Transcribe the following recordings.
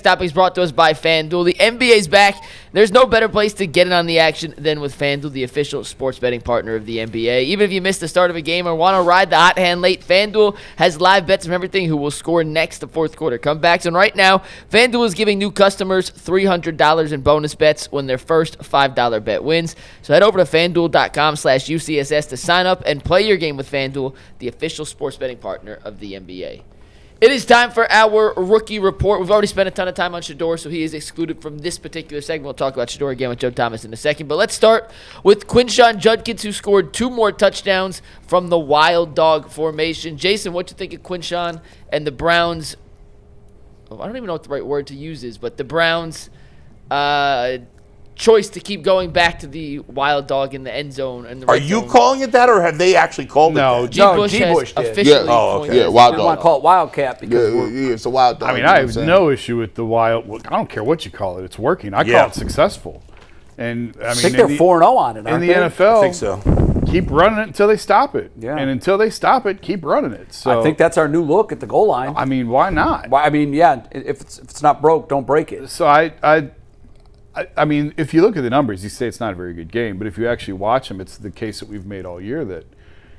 Topic is brought to us by FanDuel. The NBA's back. There's no better place to get in on the action than with FanDuel, the official sports betting partner of the NBA. Even if you missed the start of a game or want to ride the hot hand late, FanDuel has live bets from everything who will score next to fourth quarter comebacks. And right now, FanDuel is giving new customers $300 in bonus bets when their first $5 bet wins. So head over to FanDuel.com/UCSS to sign up and play your game with FanDuel, the official sports betting partner of the NBA. It is time for our rookie report. We've already spent a ton of time on Shedeur, so he is excluded from this particular segment. We'll talk about Shedeur again with Joe Thomas in a second. But let's start with Quinshon Judkins, who scored 2 more touchdowns from the wild dog formation. Jason, what do you think of Quinshon and the Browns? I don't even know what the right word to use is, but the Browns' choice to keep going back to the wild dog in the end zone. And the Are you calling it that, or have they actually called it that? G. Bush did. Officially wild dog. We want to call it Wildcat because it's a wild dog. I mean, I have no issue with the wild. I don't care what you call it. It's working. I call it successful. And I think they're 4-0 on it, aren't in they? the NFL, I think so. Keep running it until they stop it. Yeah. And until they stop it, keep running it. So I think that's our new look at the goal line. I mean, why not? If it's not broke, don't break it. So I mean, if you look at the numbers, you say it's not a very good game. But if you actually watch him, it's the case that we've made all year that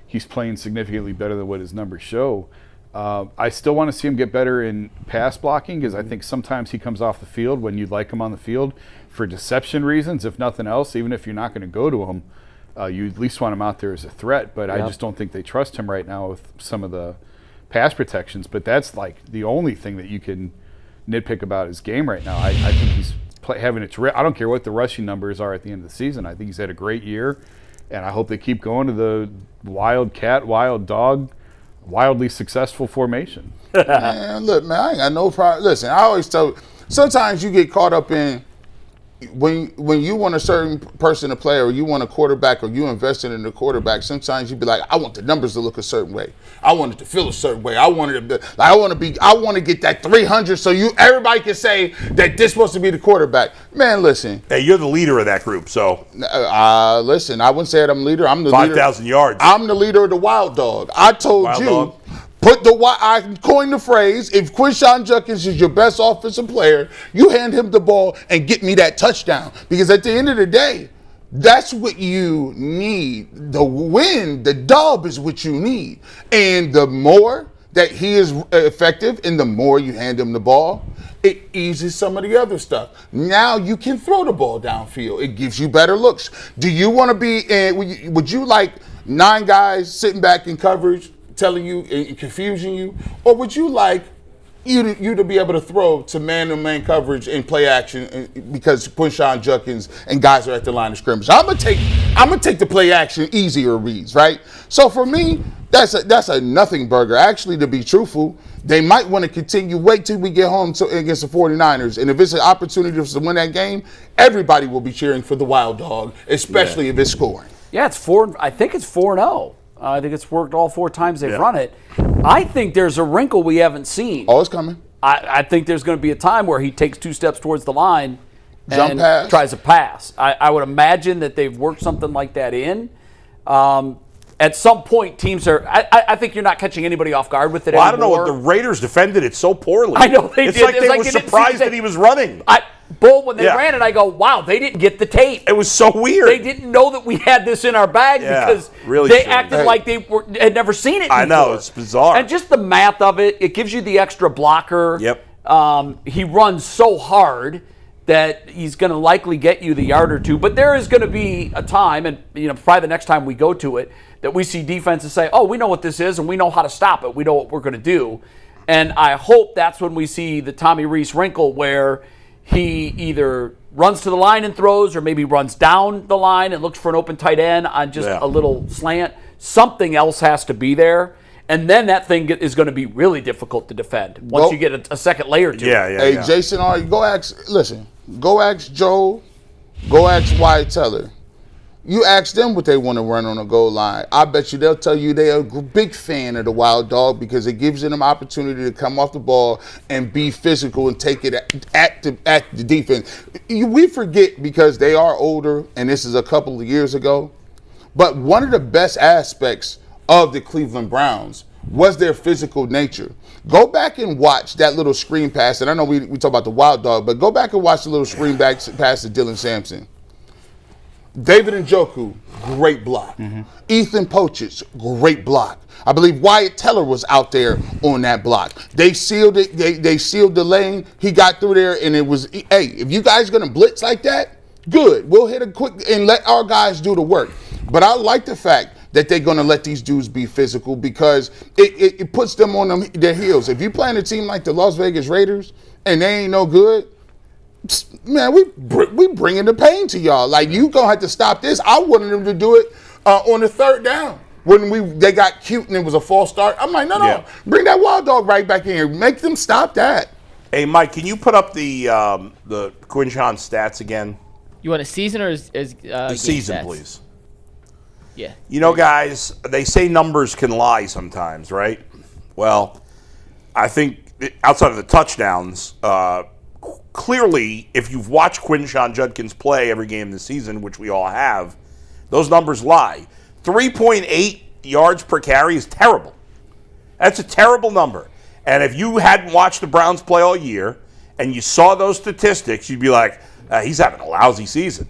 he's playing significantly better than what his numbers show. I still want to see him get better in pass blocking because I think sometimes he comes off the field when you'd like him on the field for deception reasons, if nothing else. Even if you're not going to go to him, you at least want him out there as a threat. But I just don't think they trust him right now with some of the pass protections. But that's like the only thing that you can nitpick about his game right now. I think he's having it. I don't care what the rushing numbers are at the end of the season. I think he's had a great year, and I hope they keep going to the wildcat, wild dog, wildly successful formation. Man, look, man, I ain't got no problem. Listen, I always tell. Sometimes you get caught up in when you want a certain person to play, or you want a quarterback, or you invested in the quarterback. Sometimes you be like, I want the numbers to look a certain way. I want it to feel a certain way. I want to get that 300, so everybody can say that this supposed to be the quarterback. Man, listen. Hey, you're the leader of that group, so. Listen, I wouldn't say that I'm the leader. I'm the 5,000 yards. I'm the leader of the wild dog. I told wild you. Dog. I coined the phrase, if Quinshon Judkins is your best offensive player, you hand him the ball and get me that touchdown. Because at the end of the day, that's what you need. The win, the dub is what you need. And the more that he is effective and the more you hand him the ball, it eases some of the other stuff. Now you can throw the ball downfield. It gives you better looks. Do you want to be would you like 9 guys sitting back in coverage telling you and confusing you, or would you like you to be able to throw to man-to-man coverage and play action because Quinshon Judkins and guys are at the line of scrimmage? I'm gonna take the play action easier reads, right? So for me, that's a nothing burger. Actually, to be truthful, they might want to continue. Wait till we get home against the 49ers, and if it's an opportunity to win that game, everybody will be cheering for the wild dog, especially if it's scoring. Yeah, it's 4. I think it's 4-0. I think it's worked all 4 times they've run it. I think there's a wrinkle we haven't seen. Oh, it's coming. I think there's going to be a time where he takes 2 steps towards the line and pass. tries to pass. I would imagine that they've worked something like that in. At some point, teams are. I think you're not catching anybody off guard with it anymore. I don't know what the Raiders defended it so poorly. I know they it's did. Like they were surprised that he was running. When they ran it, I go, wow, they didn't get the tape. It was so weird. They didn't know that we had this in our bag because really they acted like they had never seen it before. I know, it's bizarre. And just the math of it, it gives you the extra blocker. Yep. He runs so hard that he's going to likely get you the yard or 2. But there is going to be a time, and probably the next time we go to it, that we see defenses say, oh, we know what this is, and we know how to stop it. We know what we're going to do. And I hope that's when we see the Tommy Rees wrinkle where he either runs to the line and throws, or maybe runs down the line and looks for an open tight end on just a little slant. Something else has to be there. And then that thing is going to be really difficult to defend once you get a second layer to it. Hey, Jason, go ask Joe, go ask Wyatt Teller. You ask them what they want to run on the goal line. I bet you they'll tell you they're a big fan of the wild dog because it gives them opportunity to come off the ball and be physical and take it at the defense. We forget because they are older, and this is a couple of years ago. But one of the best aspects of the Cleveland Browns was their physical nature. Go back and watch that little screen pass, and I know we talk about the wild dog, but go back and watch the little screen back pass to Dillon Sampson. David Njoku, great block. Ethan Pochich, great block. I believe Wyatt Teller was out there on that block. They sealed it. They sealed the lane. He got through there, and it was, hey, if you guys are going to blitz like that, good. We'll hit a quick and let our guys do the work. But I like the fact that they're going to let these dudes be physical because it puts them on their heels. If you playing a team like the Las Vegas Raiders and they ain't no good, man, we bringing the pain to y'all. Like, you going to have to stop this. I wanted them to do it on the third down. When they got cute and it was a false start, I'm like, no, bring that wild dog right back in here. Make them stop that. Hey, Mike, can you put up the Quinshon stats again? You want a season or as The season, stats? please. Yeah. You know, guys, they say numbers can lie sometimes, right? Well, I think outside of the touchdowns, clearly, if you've watched Quinshon Judkins play every game this season, which we all have, those numbers lie. 3.8 yards per carry is terrible. That's a terrible number. And if you hadn't watched the Browns play all year and you saw those statistics, you'd be like, he's having a lousy season.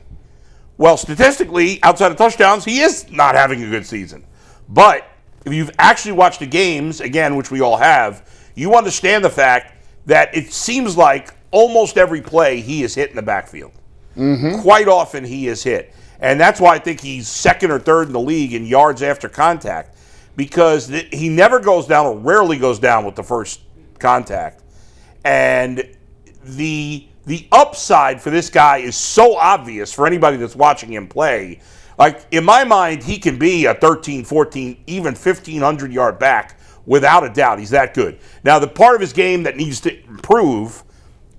Well, statistically, outside of touchdowns, he is not having a good season. But if you've actually watched the games, again, which we all have, you understand the fact that it seems like almost every play he is hit in the backfield. Quite often he is hit. And that's why I think he's second or third in the league in yards after contact, because he never goes down or rarely goes down with the first contact. And the upside for this guy is so obvious for anybody that's watching him play. Like, in my mind, he can be a 13, 14, even 1,500-yard back without a doubt. He's that good. Now, the part of his game that needs to improve,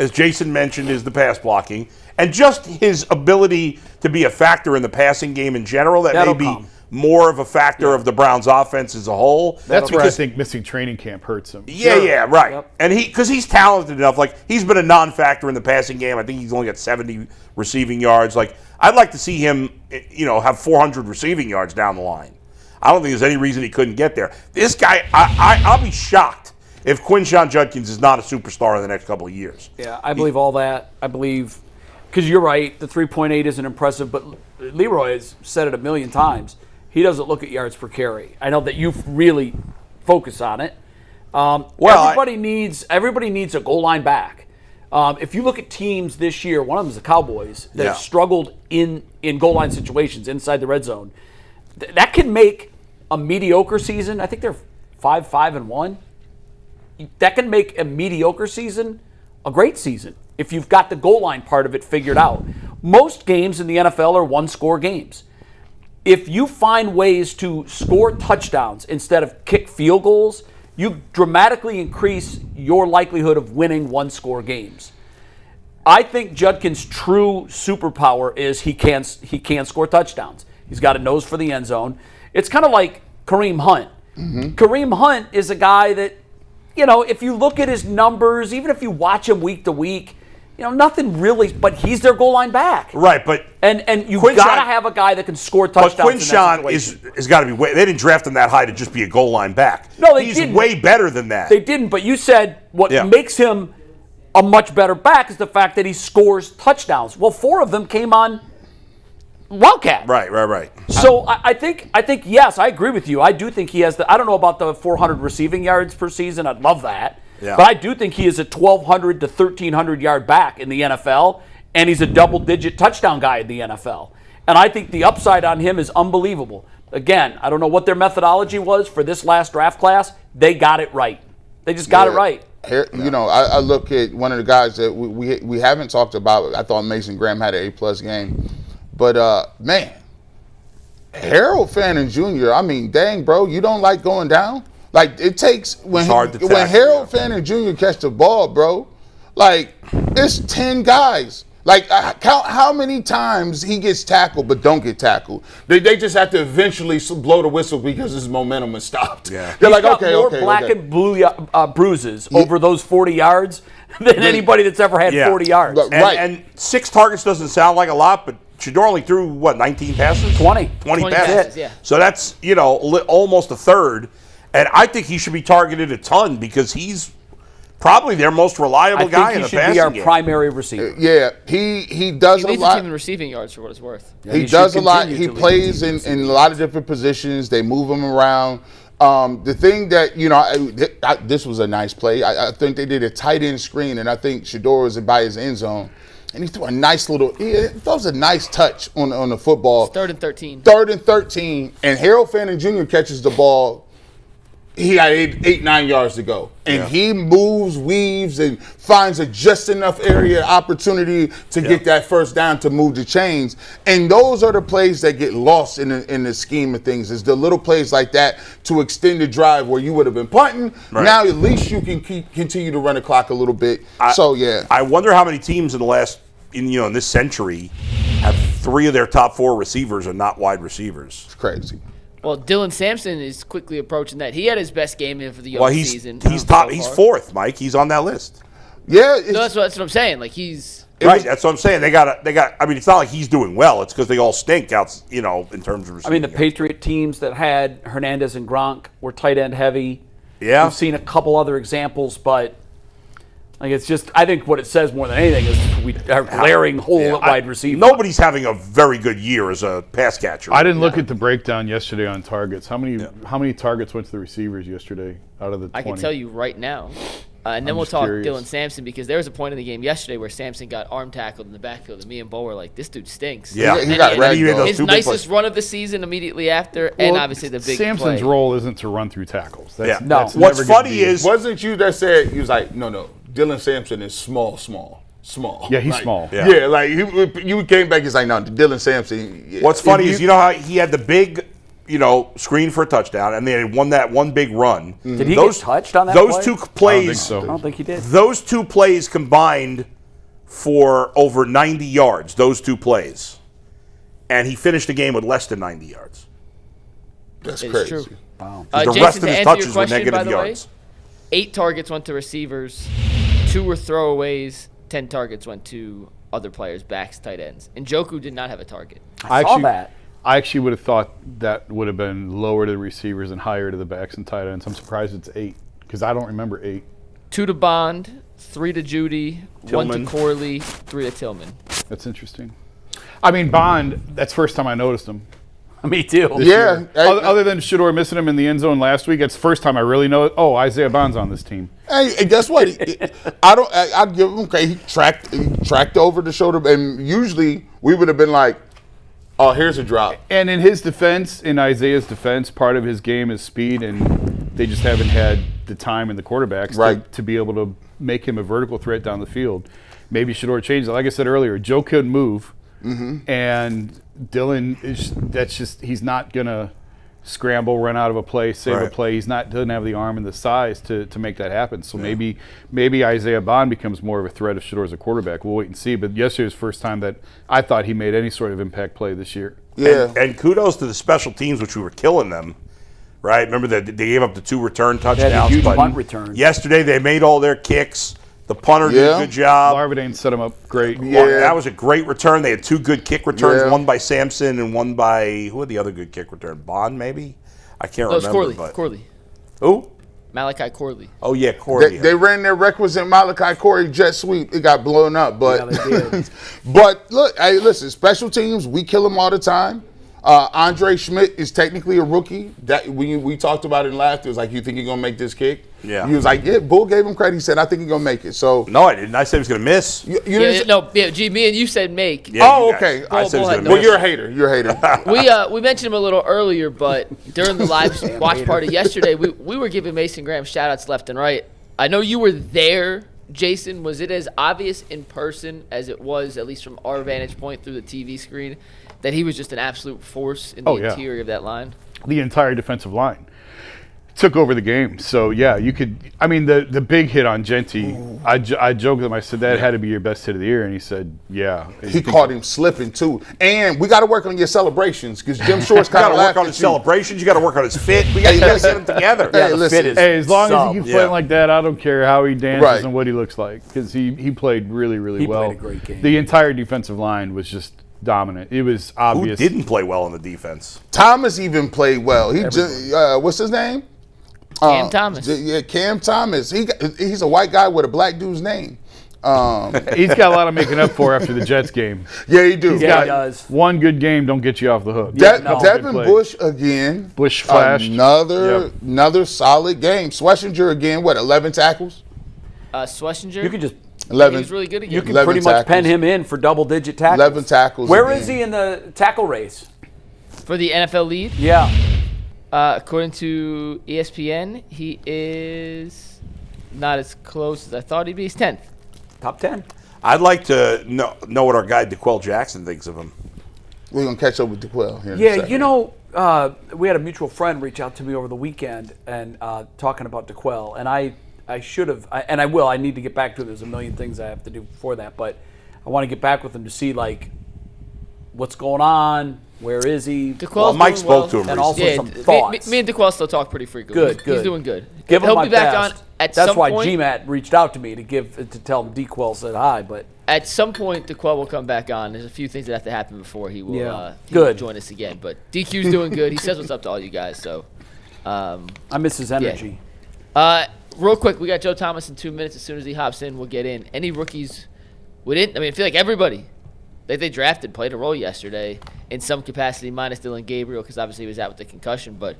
as Jason mentioned, is the pass blocking and just his ability to be a factor in the passing game in general. That'll may be more of a factor of the Browns' offense as a whole. That's where I think missing training camp hurts him. Yeah, right. Yep. And because he's talented enough, like, he's been a non-factor in the passing game. I think he's only got 70 receiving yards. Like, I'd like to see him, have 400 receiving yards down the line. I don't think there's any reason he couldn't get there. This guy, I'll be shocked if Quinshon Judkins is not a superstar in the next couple of years. Yeah, I believe all that. I believe, because you're right, the 3.8 isn't impressive, but Leroy has said it a million times. He doesn't look at yards per carry. I know that you really focus on it. Everybody needs a goal line back. If you look at teams this year, one of them is the Cowboys that have struggled in goal line situations inside the red zone. That can make a mediocre season. I think they're 5-5-1. That can make a mediocre season a great season if you've got the goal line part of it figured out. Most games in the NFL are one-score games. If you find ways to score touchdowns instead of kick field goals, you dramatically increase your likelihood of winning one-score games. I think Judkins' true superpower is he can score touchdowns. He's got a nose for the end zone. It's kind of like Kareem Hunt. Kareem Hunt is a guy that, if you look at his numbers, even if you watch him week to week, nothing really, but he's their goal line back. Right, but and you've got to have a guy that can score touchdowns. But Quinshon has got to be way. They didn't draft him that high to just be a goal line back. No, they he's didn't. Way better than that. They didn't, but you said what makes him a much better back is the fact that he scores touchdowns. Well, 4 of them came on Wildcat. Right. So I think yes, I agree with you. I do think he has I don't know about the 400 receiving yards per season. I'd love that. Yeah. But I do think he is a 1,200 to 1,300 yard back in the NFL, and he's a double-digit touchdown guy in the NFL. And I think the upside on him is unbelievable. Again, I don't know what their methodology was for this last draft class. They got it right. They just got it right. I look at one of the guys that we haven't talked about. I thought Mason Graham had an A+ game. But, man, Harold Fannin Jr., I mean, dang, bro, you don't like going down? Like, it takes when Harold Fannin Jr. catch the ball, bro, like, it's 10 guys. Like, count how many times he gets tackled but don't get tackled. They just have to eventually blow the whistle because his momentum has stopped. Yeah. They're like, okay. Black and blue bruises over those 40 yards than anybody that's ever had 40 yards. And 6 targets doesn't sound like a lot, but Shedeur only threw, 19 passes? 20 passes. Yeah. So that's, almost a third. And I think he should be targeted a ton because he's probably their most reliable guy in the passing game. He should be our primary receiver. Yeah, he does He a leads the lot. team in receiving yards for what it's worth. Yeah, He does a should lot. continue He to lead plays the team in a lot of different positions. They move him around. The thing that, this was a nice play. I think they did a tight end screen, and I think Shedeur was by his end zone. And he threw a nice that was a nice touch on the football. It's 3rd and 13. 3rd and 13, and Harold Fannin Jr. catches the ball. He had 9 yards to go. And he moves, weaves, and finds a just enough area opportunity to get that first down to move the chains. And those are the plays that get lost in the scheme of things. Is the little plays like that to extend the drive where you would have been punting. Right. Now at least you can continue to run the clock a little bit. I wonder how many teams in the last, in this century, have 3 of their top 4 receivers are not wide receivers. It's crazy. Well, Dillon Sampson is quickly approaching that. He had his best game in for the young season. He's top. He's 4th, Mike. He's on that list. Yeah, that's what I'm saying. Like he's right. That's what I'm saying. They got. I mean, it's not like he's doing well. It's because they all stink out. In terms of receiving. I mean, the Patriot teams that had Hernandez and Gronk were tight end heavy. Yeah, we've seen a couple other examples, but. It's just, I think what it says more than anything is we are glaring hole at wide receiver. Nobody's having a very good year as a pass catcher. I didn't look at the breakdown yesterday on targets. How many targets went to the receivers yesterday out of the 20? I can tell you right now. And then we'll talk Dillon Sampson because there was a point in the game yesterday where Sampson got arm tackled in the backfield, and me and Bo were like, "This dude stinks." Yeah, he got ragdolled. His nicest run of the season immediately after, and obviously the big Sampson's play. role isn't to run through tackles. No. What's funny is wasn't you that said he was like, no, Dillon Sampson is small. Yeah, he's small. Yeah, like you came back. He's like, no, Dillon Sampson. Yeah. What's funny is how he had the big, screen for a touchdown, and they had won that one big run. Did he get touched on that Those play? 2 plays. I I don't think he did. Those 2 plays combined for over 90 yards. Those 2 plays, and he finished the game with less than 90 yards. That's It's crazy. true. Wow. The Jason, rest of to his answer your touches were question, by negative the yards. way, 8 targets went to receivers, 2 were throwaways, 10 targets went to other players, backs, tight ends. And Njoku did not have a target. I saw that. I actually would have thought that would have been lower to the receivers and higher to the backs and tight ends. I'm surprised it's 8 because I don't remember 8. 2 to Bond, 3 to Judy, Tillman. 1 to Corley, 3 to Tillman. That's interesting. I mean, Bond, that's the first time I noticed him. Me too. Yeah. Other than Shedeur missing him in the end zone last week, it's the first time I really know it. Oh, Isaiah Bond's on this team. Hey, and guess what? I'd give him credit. He tracked over the shoulder, and usually we would have been like, "Oh, here's a drop." And in his defense, in Isaiah's defense, part of his game is speed, and they just haven't had the time and the quarterbacks to be able to make him a vertical threat down the field. Maybe Shedeur changed it. Like I said earlier, Joe couldn't move, and Dillon he's not gonna scramble, run out of a play, save a play. Doesn't have the arm and the size to make that happen. So maybe Isaiah Bond becomes more of a threat if Shedeur is a quarterback. We'll wait and see. But yesterday was the first time that I thought he made any sort of impact play this year. Yeah. And kudos to the special teams, which we were killing them. Right? Remember that they gave up the 2 return touchdowns. They had a huge but punt return. Yesterday they made all their kicks. The punter did a good job. Larvadain set him up great. Yeah. That was a great return. They had 2 good kick returns, Yeah. one by Sampson and one by, who had the other good kick return? Bond, maybe? I can't No, it's remember. Corley. Who? Malachi Corley. Oh, yeah, Corley. They ran their requisite Malachi Corey jet sweep. It got blown up, but Yeah, they did. but look, hey, listen, special teams, we kill them all the time. Andre Schmidt is technically a rookie. That we talked about it and laughed. It was like, you think he's gonna make this kick? Yeah. He was like, yeah. Bull gave him credit. He said, I think he's gonna make it. So No, I didn't. I said he was going to miss. you didn't say- Gee, me and you said make. Yeah, Oh, you guys. okay. I said he was Bull going had to Well, miss. you're a hater. You're a hater. We mentioned him a little earlier, but during the live watch party yesterday, we were giving Mason Graham shout-outs left and right. I know you were there, Jason. Was it as obvious in person as it was, at least from our vantage point through the TV screen, that he was just an absolute force in the interior of that line? The entire defensive line took over the game. So, yeah, you could – I mean, the big hit on Genty, I joked with him. I said, that had to be your best hit of the year. And he said, yeah. He caught him slipping, too. And we got to work on your celebrations because Jim Short's You got kind to of work on his celebrations. You got to work on his fit. We got to get them together. Hey, the listen. fit is Hey, as long as he keeps Yeah. playing like that, I don't care how he dances Right. and what he looks like because he played really, really He well. played a great game. The entire defensive line was just dominant. It was Who obvious. didn't play well in the defense? Thomas even played well. He just, what's his name? Cam Thomas. Yeah, Cam Thomas. He's a white guy with a black dude's name. He's got a lot of making up for after the Jets game. Yeah, he do. Yeah, he does. One good game don't get you off the hook. Devin Bush again. Bush flashed. Another solid game. Schlesinger again. What? 11 tackles. Schlesinger. You can just 11. He was really good again. you can pretty much pen him in for double-digit tackles. 11 tackles. Where again. is he in the tackle race? For the NFL lead, Yeah. according to ESPN, he is not as close as I thought he'd be. He's 10th. Top 10. I'd like to know what our guy DeQuell Jackson thinks of him. We're going to catch up with DeQuell here in a Yeah, second. you know, we had a mutual friend reach out to me over the weekend and talking about DeQuell, and I should have, and I will. I need to get back to it. There's a million things I have to do before that, but I want to get back with him to see like what's going on, where is he? DeQuell's Mike doing spoke to him and recently. also some thoughts. Me and DeQuell still talk pretty frequently. Good, good. He's doing good. Give him He'll my be back best. on at That's some why point. GMAT reached out to me to tell him DeQuell said hi, but At some point, DeQuell will come back on. There's a few things that have to happen before he will, Yeah. he will Good. join us again. But DQ's doing good. He says what's up to all you guys. So, I miss his energy. real quick, we got Joe Thomas in 2 minutes. As soon as he hops in, we'll get in. Any rookies? We didn't. I mean, I feel like everybody that they drafted played a role yesterday in some capacity, minus Dillon Gabriel because obviously he was out with the concussion. But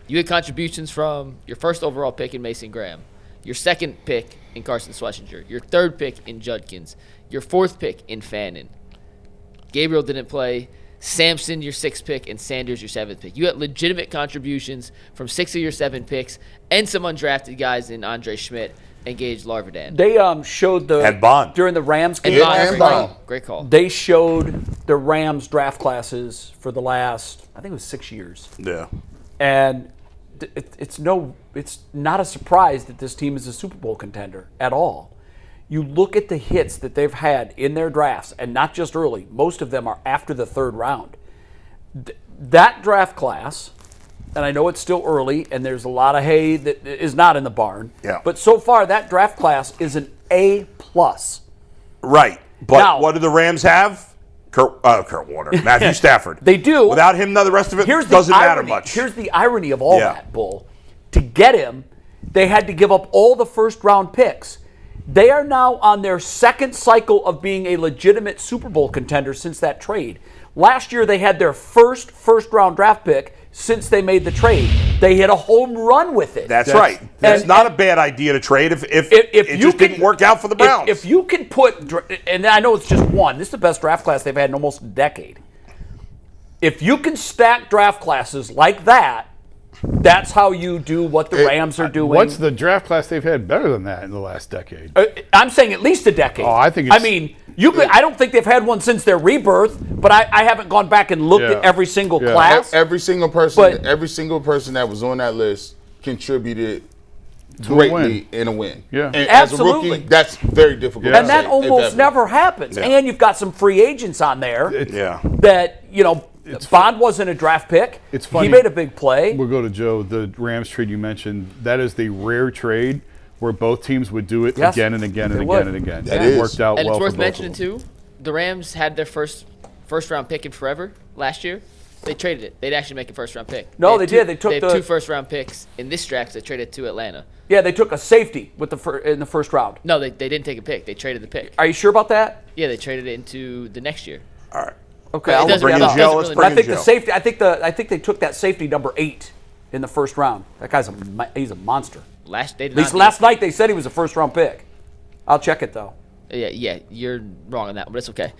you had contributions from your first overall pick in Mason Graham, your second pick in Carson Schlesinger, your third pick in Judkins, your fourth pick in Fannin. Gabriel didn't play. Sampson, your sixth pick, and Sanders, your seventh pick. You had legitimate contributions from 6 of your 7 picks and some undrafted guys in Andre Schmidt and Gage Larvadan. They showed And Bond. during the Rams And game. Bond, and great Bond. call. Great call. They showed the Rams draft classes for the last, I think it was 6 years. Yeah. And it's not a surprise that this team is a Super Bowl contender at all. You look at the hits that they've had in their drafts, and not just early. Most of them are after the third round. That draft class, and I know it's still early, and there's a lot of hay that is not in the barn. Yeah. But so far, that draft class is an A+. Right. But Now- what do the Rams have? Kurt Warner, Matthew Stafford. They do. Without him, the rest of it Here's doesn't the matter irony. much. Here's the irony of all Yeah. that, Bull. To get him, they had to give up all the first-round picks. They are now on their second cycle of being a legitimate Super Bowl contender since that trade. Last year, they had their first-round draft pick since they made the trade. They hit a home run with it. That's right. That's and- not a bad idea to trade if if it you just can, didn't work out for the Browns. If you can put, and I know it's just one. This is the best draft class they've had in almost a decade. If you can stack draft classes like that, that's how you do what the Rams are doing. What's the draft class they've had better than that in the last decade? I'm saying at least a decade. Oh, I think I it's- mean, I don't think they've had one since their rebirth, but I haven't gone back and looked at every single Yeah. class. Every single But- person that was on that list contributed To a greatly win. in a win. Yeah. And as a Absolutely. rookie, that's very difficult. Yeah. to And that say, if almost ever. never happens. Yeah. And you've got some free agents on there yeah. that, Bond wasn't a draft pick. It's funny. He made a big play. We'll go to Joe. The Rams trade you mentioned, that is the rare trade where both teams would do it Yes, again and again and they again would. and again. That It is. worked out And well it's worth for both mentioning of them. too, the Rams had their first round pick in forever last year. They traded it. They'd actually make a first round pick. No, had they did. They took had the- 2 first round picks in this draft. They traded to Atlanta. Yeah, they took a safety with in the first round. No, they didn't take a pick. They traded the pick. Are you sure about that? Yeah, they traded it into the next year. All right. Okay, It I'll doesn't look Bring it in up. Joe. doesn't Let's really But I bring in think Joe. the safety. I think they took that safety number 8 in the first round. That guy's he's a monster. Last At least last night they said he was a first round pick. I'll check it though. Yeah, you're wrong on that, but it's okay.